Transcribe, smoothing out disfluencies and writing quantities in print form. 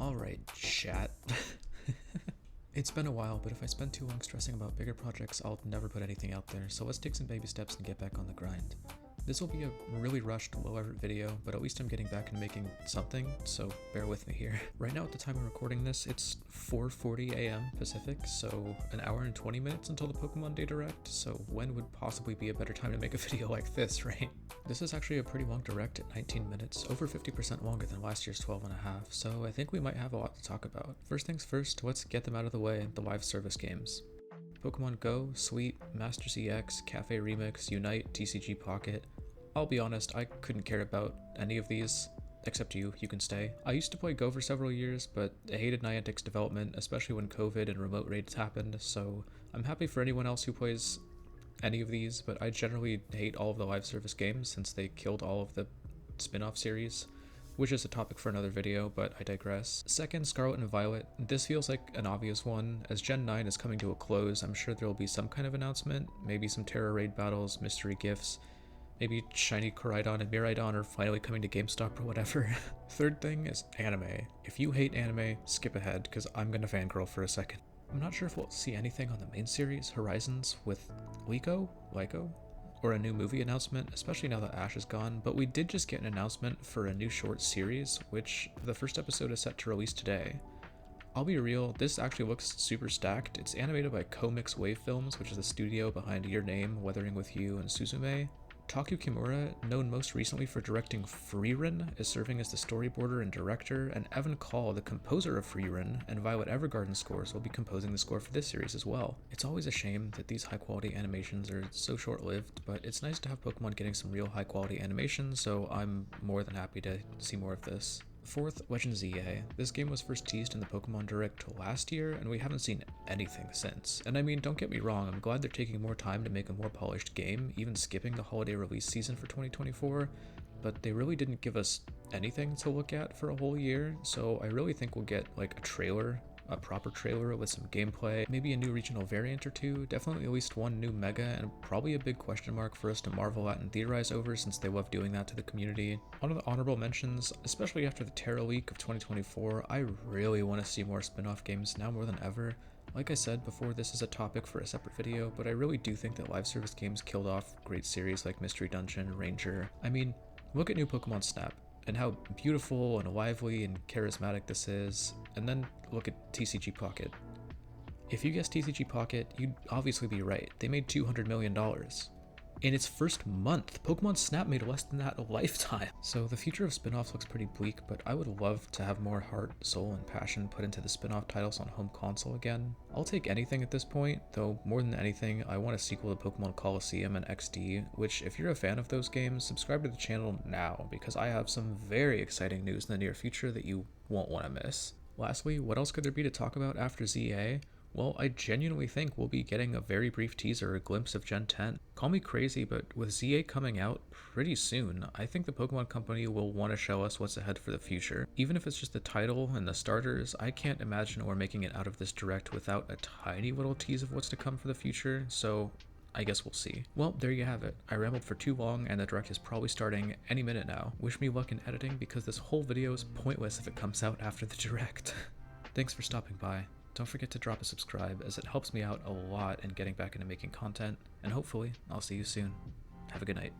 Alright, chat. It's been a while, but if I spend too long stressing about bigger projects, I'll never put anything out there, so let's take some baby steps and get back on the grind. This will be a really rushed, low-effort video, but at least I'm getting back and making something, so bear with me here. Right now at the time I'm recording this, it's 4:40 a.m. Pacific, so an hour and 20 minutes until the Pokemon Day Direct, so when would possibly be a better time to make a video like this, right? This is actually a pretty long Direct at 19 minutes, over 50% longer than last year's 12 and a half, so I think we might have a lot to talk about. First things first, let's get them out of the way, the live service games. Pokemon Go, Sweet, Masters EX, Cafe Remix, Unite, TCG Pocket. I'll be honest, I couldn't care about any of these. Except you can stay. I used to play Go for several years, but I hated Niantic's development, especially when COVID and remote raids happened, so I'm happy for anyone else who plays any of these, but I generally hate all of the live service games since they killed all of the spin-off series, which is a topic for another video, but I digress. Second, Scarlet and Violet. This feels like an obvious one. As Gen 9 is coming to a close, I'm sure there will be some kind of announcement, maybe some Terra raid battles, mystery gifts, maybe Shiny Koraidon and Miraidon are finally coming to GameStop or whatever. Third thing is anime. If you hate anime, skip ahead, because I'm gonna fangirl for a second. I'm not sure if we'll see anything on the main series, Horizons, with Lyco, or a new movie announcement, especially now that Ash is gone, but we did just get an announcement for a new short series, which the first episode is set to release today. I'll be real, this actually looks super stacked. It's animated by Comics Wave Films, which is the studio behind Your Name, Weathering With You, and Suzume. Taku Kimura, known most recently for directing Frieren, is serving as the storyboarder and director, and Evan Call, the composer of Frieren and Violet Evergarden scores, will be composing the score for this series as well. It's always a shame that these high-quality animations are so short-lived, but it's nice to have Pokemon getting some real high-quality animation, so I'm more than happy to see more of this. Fourth, Legend ZA. This game was first teased in the Pokemon Direct last year, and we haven't seen anything since. And I mean, don't get me wrong, I'm glad they're taking more time to make a more polished game, even skipping the holiday release season for 2024, but they really didn't give us anything to look at for a whole year, so I really think we'll get like a proper trailer with some gameplay, maybe a new regional variant or two, definitely at least one new mega, and probably a big question mark for us to marvel at and theorize over since they love doing that to the community. One of the honorable mentions, especially after the Terra leak of 2024, I really want to see more spin-off games now more than ever. Like I said before, this is a topic for a separate video, but I really do think that live service games killed off great series like Mystery Dungeon, Ranger. I mean, look at new Pokemon Snap and how beautiful and lively and charismatic this is, and then look at TCG Pocket. If you guessed TCG Pocket, you'd obviously be right. They made $200 million. In its first month, Pokemon Snap made less than that a lifetime. So the future of spin-offs looks pretty bleak, but I would love to have more heart, soul, and passion put into the spin-off titles on home console again. I'll take anything at this point, though more than anything, I want a sequel to Pokemon Coliseum and XD, which if you're a fan of those games, subscribe to the channel now, because I have some very exciting news in the near future that you won't want to miss. Lastly, what else could there be to talk about after ZA? Well, I genuinely think we'll be getting a very brief teaser, a glimpse of Gen 10. Call me crazy, but with ZA coming out pretty soon, I think the Pokemon Company will want to show us what's ahead for the future. Even if it's just the title and the starters, I can't imagine we're making it out of this Direct without a tiny little tease of what's to come for the future, so I guess we'll see. Well, there you have it. I rambled for too long and the Direct is probably starting any minute now. Wish me luck in editing because this whole video is pointless if it comes out after the Direct. Thanks for stopping by. Don't forget to drop a subscribe as it helps me out a lot in getting back into making content, and hopefully I'll see you soon. Have a good night.